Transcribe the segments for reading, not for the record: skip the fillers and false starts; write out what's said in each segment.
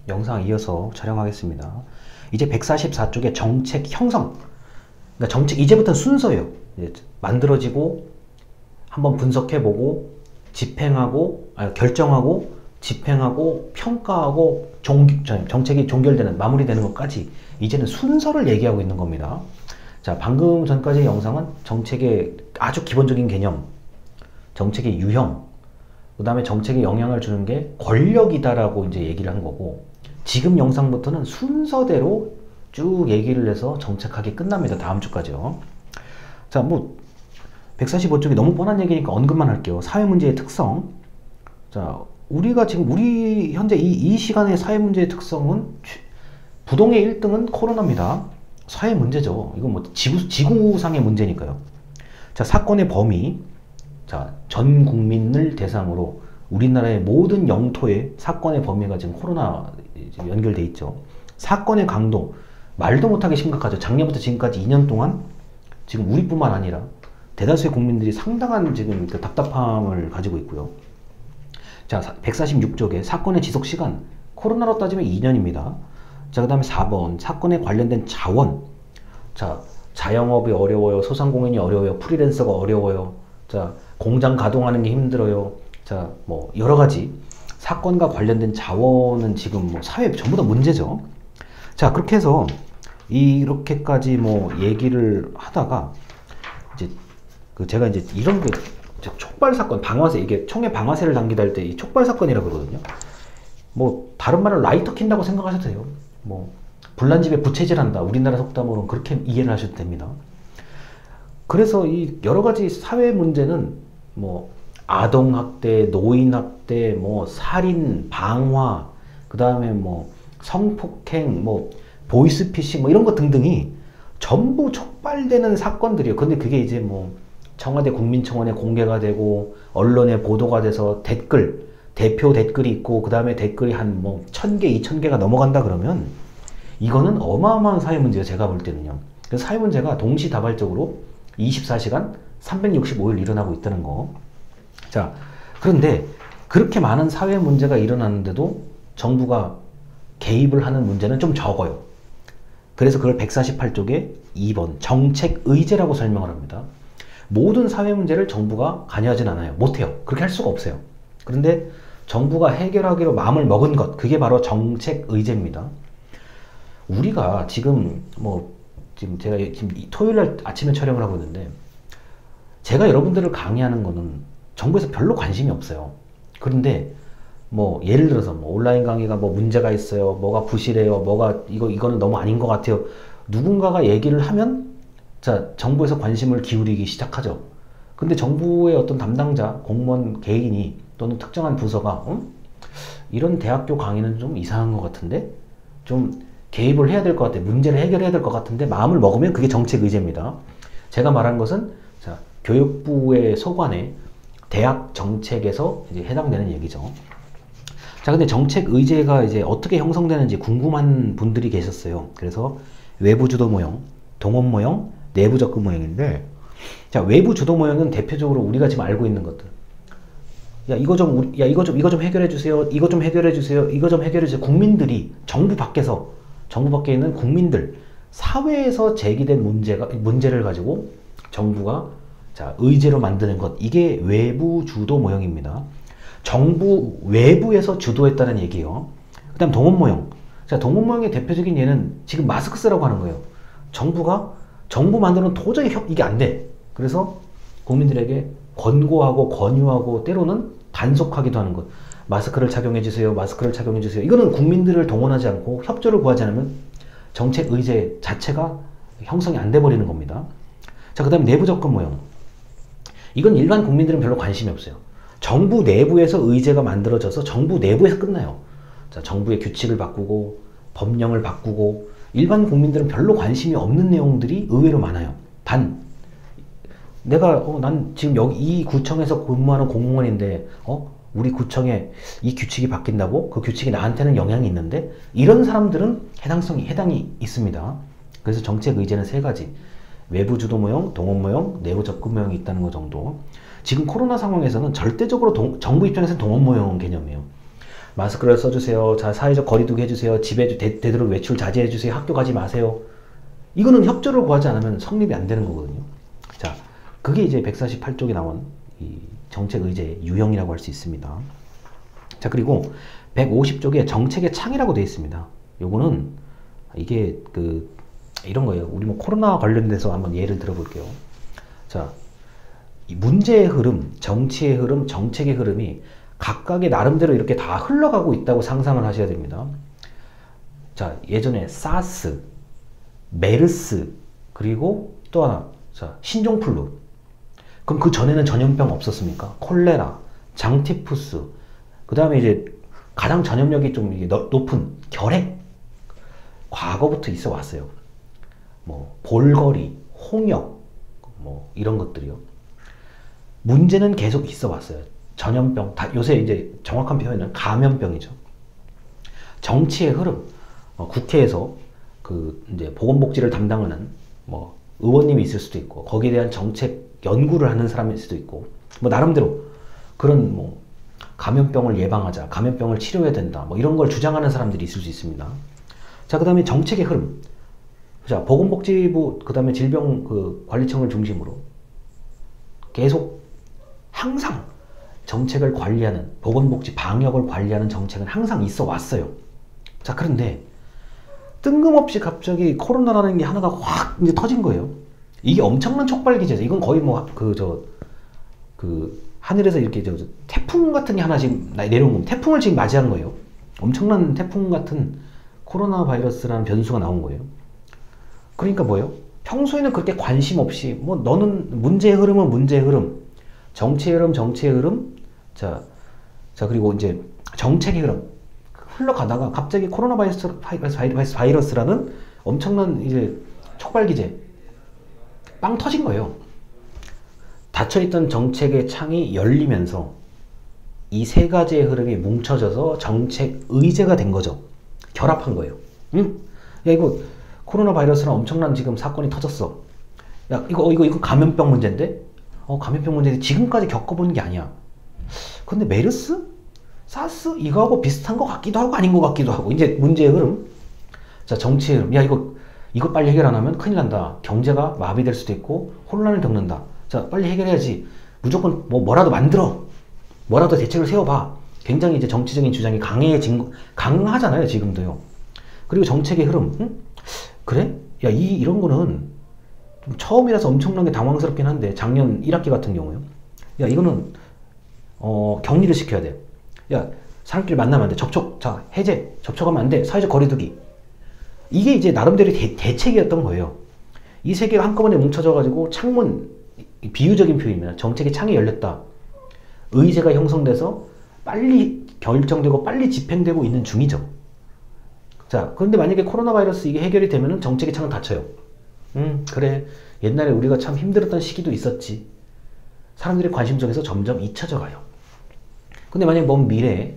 영상 이어서 촬영하겠습니다. 이제 144쪽의 정책 형성. 그러니까 정책 이제부터 순서예요. 이제 만들어지고 한번 분석해보고 집행하고 결정하고 집행하고 평가하고 정책이 종결되는 마무리되는 것까지 이제는 순서를 얘기하고 있는 겁니다. 자, 방금 전까지의 영상은 정책의 아주 기본적인 개념, 정책의 유형, 그 다음에 정책에 영향을 주는 게 권력이다라고 이제 얘기를 한 거고, 지금 영상부터는 순서대로 쭉 얘기를 해서 정책하기 끝납니다. 다음 주까지요. 자, 뭐 145쪽이 너무 뻔한 얘기니까 언급만 할게요. 사회문제의 특성. 자, 우리가 지금 현재 이 시간의 사회문제의 특성은 부동의 1등은 코로나입니다. 사회문제죠. 이건 뭐 지구상의 문제니까요. 자, 사건의 범위. 자, 전 국민을 대상으로 우리나라의 모든 영토에 사건의 범위가 지금 코로나 연결돼 있죠. 사건의 강도 말도 못하게 심각하죠. 작년부터 지금까지 2년 동안 지금 우리뿐만 아니라 대다수의 국민들이 상당한 지금 그 답답함을 가지고 있고요. 자, 146쪽에 사건의 지속시간, 코로나로 따지면 2년입니다. 자, 그 다음에 4번 사건에 관련된 자원. 자, 자영업이 어려워요. 소상공인이 어려워요. 프리랜서가 어려워요. 자, 공장 가동하는 게 힘들어요. 자, 뭐 여러가지 사건과 관련된 자원은 지금 뭐 사회 전부 다 문제죠. 자, 그렇게 해서 이렇게까지 뭐 얘기를 하다가 이제 제가 이제 이런 게 촉발 사건, 방아쇠, 이게 총에 방아쇠를 당기다 할 때 이 촉발 사건이라고 그러거든요. 뭐 다른 말로 라이터 킨다고 생각하셔도 돼요. 뭐 불난 집에 부채질한다, 우리나라 속담으로는 그렇게 이해를 하셔도 됩니다. 그래서 이 여러 가지 사회 문제는 뭐 아동학대, 노인학대, 뭐 살인, 방화, 그 다음에 뭐 성폭행, 뭐 보이스피싱, 뭐 이런 것 등등이 전부 촉발되는 사건들이에요. 근데 그게 이제 뭐 청와대 국민청원에 공개가 되고 언론에 보도가 돼서 대표 댓글이 있고 그 다음에 댓글이 한 뭐 1000개, 2000개가 넘어간다 그러면 이거는 어마어마한 사회 문제예요. 제가 볼 때는요. 그래서 사회 문제가 동시다발적으로 24시간 365일 일어나고 있다는 거. 자, 그런데 그렇게 많은 사회 문제가 일어나는데도 정부가 개입을 하는 문제는 좀 적어요. 그래서 그걸 148쪽에 2번 정책 의제라고 설명을 합니다. 모든 사회 문제를 정부가 관여하진 않아요. 못해요. 그렇게 할 수가 없어요. 그런데 정부가 해결하기로 마음을 먹은 것, 그게 바로 정책 의제입니다. 우리가 지금 제가 지금 토요일날 아침에 촬영을 하고 있는데, 제가 여러분들을 강의하는 거는 정부에서 별로 관심이 없어요. 그런데 뭐 예를 들어서 뭐 온라인 강의가 뭐 문제가 있어요, 뭐가 부실해요, 뭐가 이거는 너무 아닌 것 같아요, 누군가가 얘기를 하면 자, 정부에서 관심을 기울이기 시작하죠. 근데 정부의 어떤 담당자, 공무원 개인이 또는 특정한 부서가 이런 대학교 강의는 좀 이상한 것 같은데, 좀 개입을 해야 될 것 같아, 문제를 해결해야 될 것 같은데 마음을 먹으면 그게 정책 의제입니다. 제가 말한 것은 자, 교육부의 소관에 대학 정책에서 이제 해당되는 얘기죠. 자, 근데 정책 의제가 이제 어떻게 형성되는지 궁금한 분들이 계셨어요. 그래서 외부 주도 모형, 동원 모형, 내부 접근 모형인데, 자, 외부 주도 모형은 대표적으로 우리가 지금 알고 있는 것들. 이거 좀 해결해 주세요. 이거 좀 해결해 주세요. 이거 좀 해결해 주세요. 국민들이 정부 밖에 있는 국민들, 사회에서 제기된 문제를 가지고 정부가 자, 의제로 만드는 것, 이게 외부 주도 모형입니다. 정부 외부에서 주도했다는 얘기예요. 그 다음 동원 모형. 자, 동원 모형의 대표적인 예는 지금 마스크 쓰라고 하는 거예요. 정부 만드는 도저히 이게 안 돼. 그래서 국민들에게 권고하고 권유하고 때로는 단속하기도 하는 것. 마스크를 착용해 주세요. 마스크를 착용해 주세요. 이거는 국민들을 동원하지 않고 협조를 구하지 않으면 정책 의제 자체가 형성이 안 돼 버리는 겁니다. 자, 그 다음에 내부 접근 모형. 이건 일반 국민들은 별로 관심이 없어요. 정부 내부에서 의제가 만들어져서 정부 내부에서 끝나요. 자, 정부의 규칙을 바꾸고 법령을 바꾸고, 일반 국민들은 별로 관심이 없는 내용들이 의외로 많아요. 단 난 지금 여기 이 구청에서 근무하는 공무원인데 우리 구청에 이 규칙이 바뀐다고? 그 규칙이 나한테는 영향이 있는데? 이런 사람들은 해당이 있습니다. 그래서 정책 의제는 3가지. 외부 주도 모형, 동원 모형, 내부 접근 모형이 있다는 것 정도. 지금 코로나 상황에서는 절대적으로 정부 입장에서는 동원 모형 개념이에요. 마스크를 써주세요. 자, 사회적 거리두기 해주세요. 집에 되도록 외출 자제해주세요. 학교 가지 마세요. 이거는 협조를 구하지 않으면 성립이 안 되는 거거든요. 자, 그게 이제 148쪽에 나온 이 정책 의제의 유형이라고 할 수 있습니다. 자, 그리고 150쪽에 정책의 창이라고 되어 있습니다. 요거는 이게 이런 거예요. 우리 뭐 코로나 관련돼서 한번 예를 들어볼게요. 자, 이 문제의 흐름, 정치의 흐름, 정책의 흐름이 각각의 나름대로 이렇게 다 흘러가고 있다고 상상을 하셔야 됩니다. 자, 예전에 사스, 메르스, 그리고 또 하나, 자, 신종플루. 그럼 그 전에는 전염병 없었습니까? 콜레라, 장티푸스, 그 다음에 이제 가장 전염력이 좀 높은 결핵. 과거부터 있어 왔어요. 뭐, 볼거리, 홍역, 뭐, 이런 것들이요. 문제는 계속 있어 왔어요. 전염병, 요새 이제 정확한 표현은 감염병이죠. 정치의 흐름, 국회에서 이제 보건복지를 담당하는 뭐 의원님이 있을 수도 있고, 거기에 대한 정책 연구를 하는 사람일 수도 있고, 뭐 나름대로 그런 뭐 감염병을 예방하자, 감염병을 치료해야 된다, 뭐 이런 걸 주장하는 사람들이 있을 수 있습니다. 자, 그 다음에 정책의 흐름. 자, 보건복지부, 그 다음에 질병관리청을 중심으로 계속 항상 정책을 관리하는, 보건복지 방역을 관리하는 정책은 항상 있어 왔어요. 자, 그런데 뜬금없이 갑자기 코로나라는 게 하나가 확 이제 터진 거예요. 이게 엄청난 촉발 기제죠. 이건 거의 뭐 하늘에서 이렇게 태풍 같은 게 하나 지금 내려온 겁니다. 태풍을 지금 맞이하는 거예요. 엄청난 태풍 같은 코로나 바이러스라는 변수가 나온 거예요. 그러니까 뭐예요? 평소에는 그렇게 관심 없이 뭐 너는 문제의 흐름은 문제의 흐름, 정치의 흐름, 정치의 흐름, 자 그리고 이제 정책의 흐름 흘러가다가 갑자기 코로나 바이러스라는 엄청난 이제 촉발 기제 빵 터진 거예요. 닫혀있던 정책의 창이 열리면서 이 세 가지의 흐름이 뭉쳐져서 정책 의제가 된 거죠. 결합한 거예요. 응? 야, 이거 코로나 바이러스랑 엄청난 지금 사건이 터졌어. 야, 이거 감염병 문제인데? 감염병 문제인데 지금까지 겪어본 게 아니야. 근데 메르스? 사스? 이거하고 비슷한 것 같기도 하고 아닌 것 같기도 하고. 이제 문제의 흐름. 자, 정치의 흐름. 야, 이거 빨리 해결 안 하면 큰일 난다. 경제가 마비될 수도 있고 혼란을 겪는다. 자, 빨리 해결해야지. 무조건 뭐라도 만들어. 뭐라도 대책을 세워봐. 굉장히 이제 정치적인 주장이 강하잖아요, 지금도요. 그리고 정책의 흐름. 응? 그래? 야, 이런 거는 좀 처음이라서 엄청나게 당황스럽긴 한데, 작년 1학기 같은 경우요. 야, 이거는 격리를 시켜야 돼. 야, 사람끼리 만나면 안 돼. 해제. 접촉하면 안 돼. 사회적 거리두기. 이게 이제 나름대로 대책이었던 거예요. 이 세 개가 한꺼번에 뭉쳐져가지고 창문, 비유적인 표현입니다. 정책의 창이 열렸다. 의제가 형성돼서 빨리 결정되고 빨리 집행되고 있는 중이죠. 자, 그런데 만약에 코로나 바이러스 이게 해결이 되면은 정책의 창은 닫혀요. 그래. 옛날에 우리가 참 힘들었던 시기도 있었지. 사람들의 관심 속에서 점점 잊혀져 가요. 근데 만약에 먼 미래에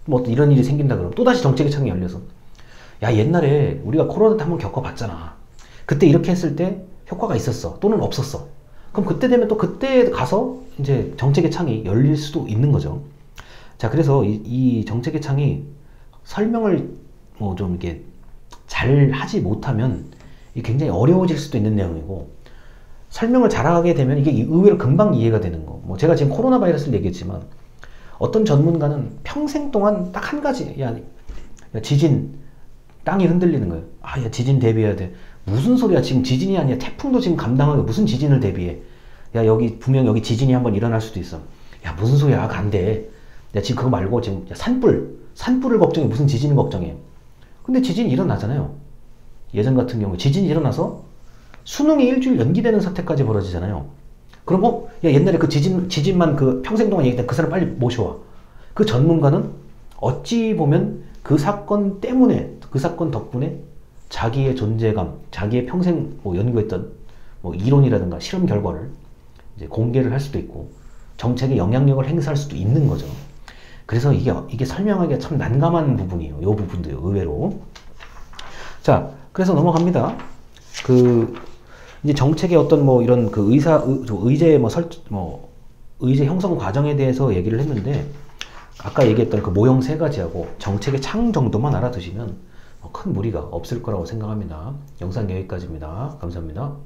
뭐 어떤 이런 일이 생긴다 그러면 또다시 정책의 창이 열려서, 야, 옛날에 우리가 코로나 때 한번 겪어봤잖아. 그때 이렇게 했을 때 효과가 있었어. 또는 없었어. 그럼 그때 되면 또 그때 가서 이제 정책의 창이 열릴 수도 있는 거죠. 자, 그래서 이 정책의 창이 설명을 뭐 좀 이렇게 잘 하지 못하면 이게 굉장히 어려워질 수도 있는 내용이고, 설명을 잘하게 되면 이게 의외로 금방 이해가 되는 거. 뭐 제가 지금 코로나 바이러스를 얘기했지만 어떤 전문가는 평생 동안 딱 한 가지, 야, 지진, 땅이 흔들리는 거예요. 야, 지진 대비해야 돼. 무슨 소리야? 지금 지진이 아니야. 태풍도 지금 감당하고 무슨 지진을 대비해? 야, 분명 여기 지진이 한번 일어날 수도 있어. 야, 무슨 소리야? 안 돼. 야, 지금 그거 말고 지금 산불을 걱정해. 무슨 지진을 걱정해? 근데 지진이 일어나잖아요. 예전 같은 경우 지진이 일어나서 수능이 일주일 연기되는 사태까지 벌어지잖아요. 그럼 야, 옛날에 그 지진만 평생 동안 얘기했던 그 사람 빨리 모셔와. 그 전문가는 어찌 보면 그 사건 덕분에 자기의 존재감, 자기의 평생 연구했던 이론이라든가 실험 결과를 이제 공개를 할 수도 있고 정책에 영향력을 행사할 수도 있는 거죠. 그래서 이게 설명하기가 참 난감한 부분이에요. 이 부분도요, 의외로. 자, 그래서 넘어갑니다. 이제 정책의 어떤 이런 의제 의제 형성 과정에 대해서 얘기를 했는데, 아까 얘기했던 그 모형 세 가지하고 정책의 창 정도만 알아두시면 큰 무리가 없을 거라고 생각합니다. 영상 여기까지입니다. 감사합니다.